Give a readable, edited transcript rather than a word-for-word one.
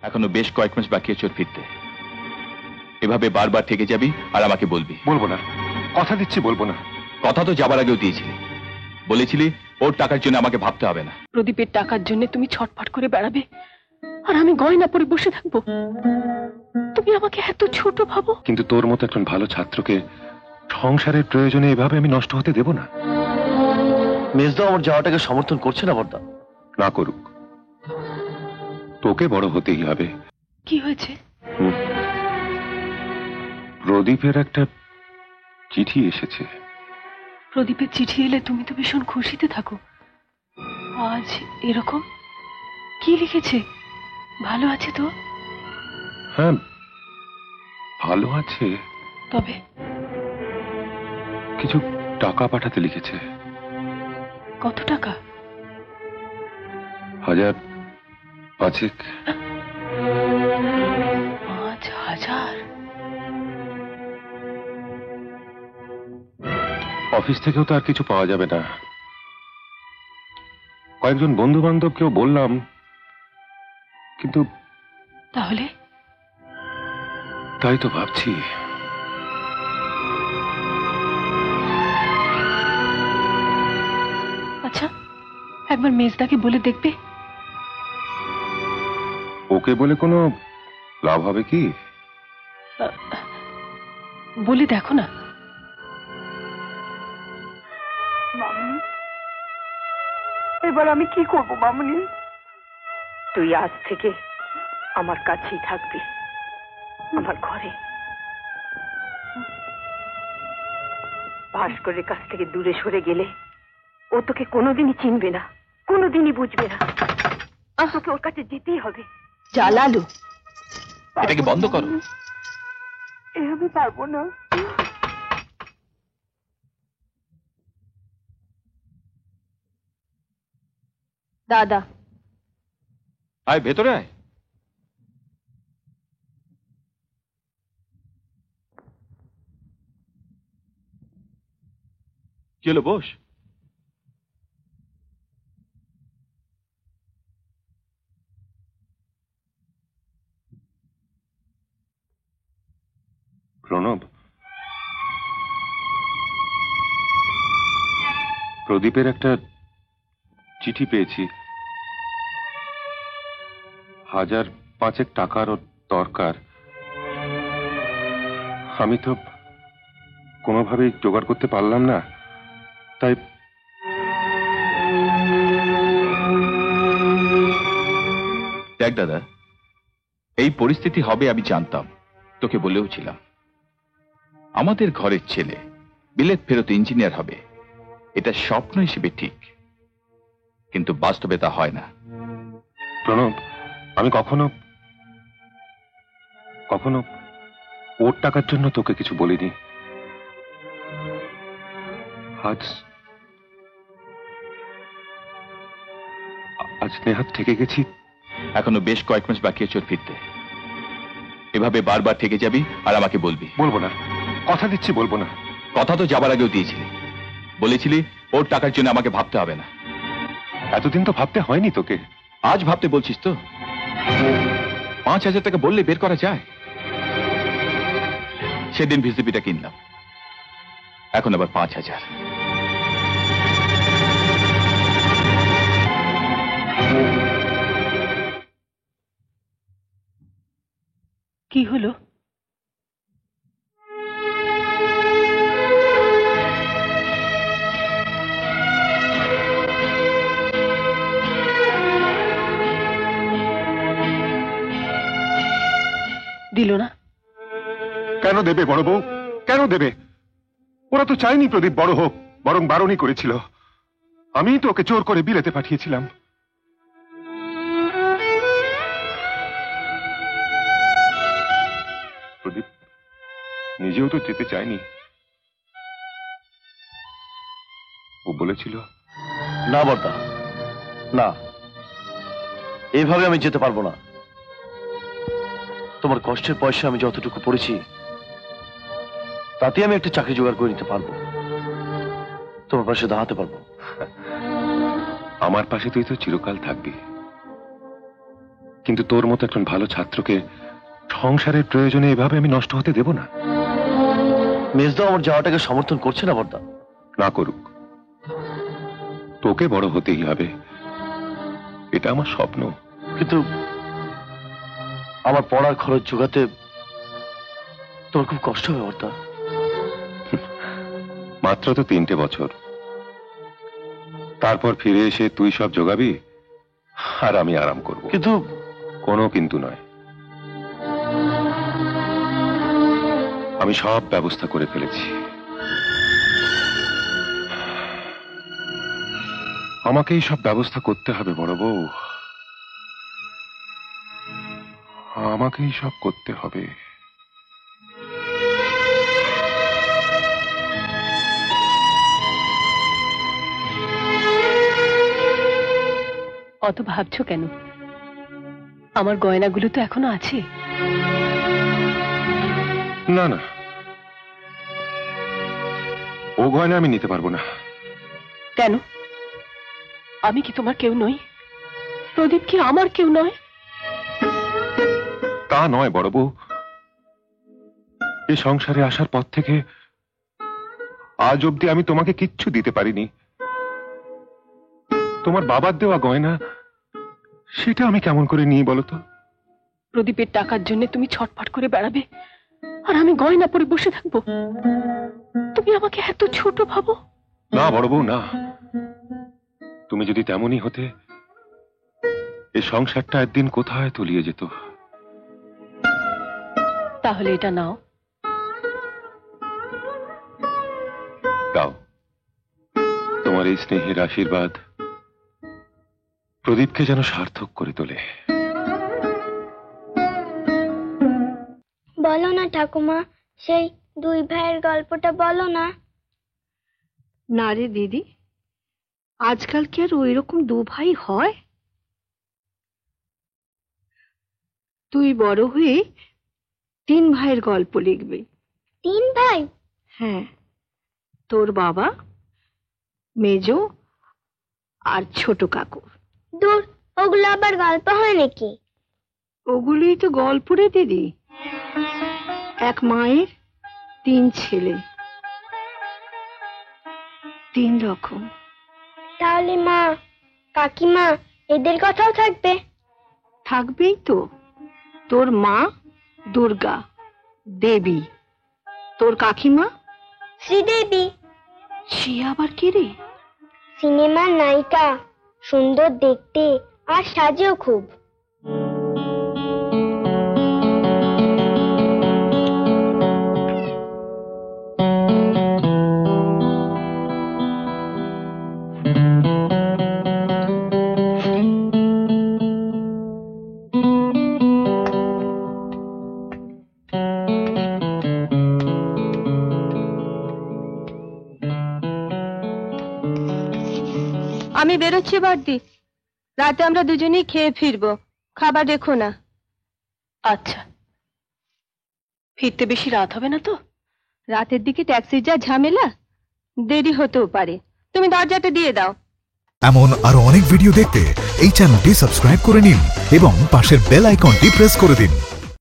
এখনো বেশ কয়েক মাস বাকি আছে ওর ফিরতে। এভাবে বারবার থেকে যাবি আর আমাকে বলবি। বলবো না, কথা দিচ্ছি বলবো না। কথা তো যাবার আগেও দিয়েছিলি, বলেছিলি ওর টাকার জন্য আমাকে ভাবতে হবে না। প্রদীপের টাকার জন্য তুমি ছটফট করে বেড়াবে আর আমি গয়না পরে বসে থাকবো? তুমি আমাকে এত ছোট ভাবো? কিন্তু তোর মতো একজন ভালো ছাত্রকে সংসারের প্রয়োজনে এভাবে আমি নষ্ট হতে দেব না। মেজদা আমার যাওয়াটাকে সমর্থন করছে না বর্দা? না করুক, তোকে বড় হতেই হবে। কি হয়েছে? প্রদীপের একটা চিঠি এসেছে। প্রদীপের চিঠি এলে তুমি তো ভীষণ খুশিতে থাকো, আজ এরকম? কি লিখেছে? ভালো আছে তো? হ্যাঁ ভালো আছে, তবে কিছু টাকা পাঠাতে লিখেছে। কত টাকা? 5,000। 5,000? অফিস থেকেও তো আর কিছু পাওয়া যাবে না। কয়েকজন বন্ধু বান্ধবকেও বললাম, কিন্তু তাহলে? তাই তো ভাবছি। আচ্ছা, একবার মেজদাকে বলে দেখবে? ওকে বলে কোনো লাভ হবে কি? বলে দেখো না। মামনি, এবার আমি কি করব মামনি? তুই আজ থেকে আমার কাছেই থাকবি, আমার ঘরে। ভাস্করের কাছ থেকে দূরে সরে গেলে ও তোকে কোনোদিনই চিনবে না, কোনোদিনই বুঝবে না। তোকে ওর কাছে যেতেই হবে। জালালু, এটাকে বন্ধ করো। আমি পারবো না। দাদা, আয় ভেতরে আয়। কি হলো, বস। প্রণব, প্রদীপের একটা চিঠি পেয়েছি। 5,000 টাকার দরকার। আমি তো কোনোভাবেই জোগাড় করতে পারলাম না, তাই দেখ দাদা, এই পরিস্থিতি হবে আমি জানতাম, তোকে বলেও ছিলাম। আমাদের ঘরের ছেলে বিলেত ফেরত ইঞ্জিনিয়ার হবে, এটা স্বপ্ন হিসেবে ঠিক, কিন্তু বাস্তবে তা হয় না। প্রণব, আমি কখনো কখনো ওর টাকার জন্য তোকে কিছু বলিনি। আজ নেহাত থেকে গেছি। এখনো বেশ কয়েক মাস বাকি আছে ওর ফিরতে। এভাবে বারবার থেকে যাবি আর আমাকে বলবি। বলবো না, কথা দিচ্ছি বলবো না। কথা তো যাবার আগেও দিয়েছিলি, বলেছিলি ওর টাকার জন্য আমাকে ভাবতে হবে না। এতদিন তো ভাবতে হয়নি তোকে। আজ ভাবতে বলছিস তো? 5,000 টাকা বললে বের করা যায়। সেদিন ভিসিপিটা কিনলাম, এখন আবার 5,000। কি হলো? দিল না? কেন দেবে বড় বউ, কেন দেবে? ওরা তো চায়নি প্রদীপ বড় হোক, বরং বারণই করেছিল। আমি তো ওকে জোর করে বিলেতে পাঠিয়েছিলাম। প্রদীপ নিজেও তো যেতে চায়নি। ও বলেছিল, না বর্দা, না, এইভাবে আমি যেতে পারবো না। তোমার কষ্টের পয়সা আমি যতটুকু পড়েছি তাতে আমি একটা চাকরি জোগাড় করে নিতে পারবো, তোমার পাশে দাঁড়াতে পারবো। আমার পাশে তুই তো চিরকাল থাকবি, কিন্তু তোর মতো একজন ভালো ছাত্রকে সংসারের প্রয়োজনে এভাবে আমি নষ্ট হতে দেব না। মেজদা আমার যাওয়াটাকে সমর্থন করছে না বর্দা। না করুক, তোকে বড় হতেই হবে, এটা আমার স্বপ্ন। কিন্তু আমার পড়ার খরচ জোগাতে তোমার খুব কষ্ট হবে বর্দা। মাত্র তো 3টে বছর, তারপর ফিরে এসে তুই সব জোগাবি আর আমি আরাম করব। কিন্তু কোনো কিন্তু নয়, আমি সব ব্যবস্থা করে ফেলেছি। আমাকেই সব ব্যবস্থা করতে হবে বড় বউ, আমাকেই সব করতে হবে। অত ভাবছো কেন? আমার গয়নাগুলো তো এখনো আছে। না না, ও গয়না আমি নিতে পারবো না। কেন? আমি কি তোমার কেউ নই? প্রদীপ কি আমার কেউ নয়? তা নয় বড় বউ, এই সংসারে আসার পর থেকে আজ অব্দি আমি তোমাকে কিচ্ছু দিতে পারিনি। তোমার বাবার দেওয়া গয়না, সেটা আমি কেমন করে নিই বলো তো? প্রদীপের টাকার জন্য তুমি ছটফট করে বেড়াবে আর আমি গয়না পরে বসে থাকবো? তুমি আমাকে এত ছোট ভাবো? না বড় বউ না, তুমি যদি তেমনই হতে, এই সংসারটা একদিন কোথায় তলিয়ে যেত। তাহলে এটা নাও। দাও, তোমার এই স্নেহের আশীর্বাদ প্রদীপকে যেন সার্থক করে তোলে। বলো না ঠাকুমা, সেই 2 ভাইয়ের গল্পটা বলো না। না রে দিদি, আজকাল কি আর ওই রকম 2 ভাই হয়? তুই বড় হয়ে 3 ভাইয়ের গল্প লিখবি। 3 ভাই? হ্যাঁ, তোর বাবা, মেজো আর ছোট কাকু। দূর, ওগুলো আবার গল্প হয় নাকি? ওগুলোই তো গল্প রে দিদি। এক মায়ের 3 ছেলে, 3 রকম। তাহলে মা, কাকিমা এদের কথাও থাকবে? থাকবেই তো। তোর মা দুর্গা দেবী, তোর কাকিমা শ্রীদেবী। সে আবার কে রে? সিনেমার নায়িকা, সুন্দর দেখতে আর সাজেও খুব। আমি বেরোচ্ছি বর্দি, রাতে আমরা দুজনেই খেয়ে ফিরবো, খাবার রেখো না। আচ্ছা, ফিরতে বেশি রাত হবে না তো? রাতের দিকে ট্যাক্সির যা ঝামেলা, দেরি হতেও পারে। তুমি দরজাটা দিয়ে দাও। এমন আরো অনেক ভিডিও দেখতে এই চ্যানেলটি সাবস্ক্রাইব করে নিন এবং পাশের বেল আইকনটি প্রেস করে দিন।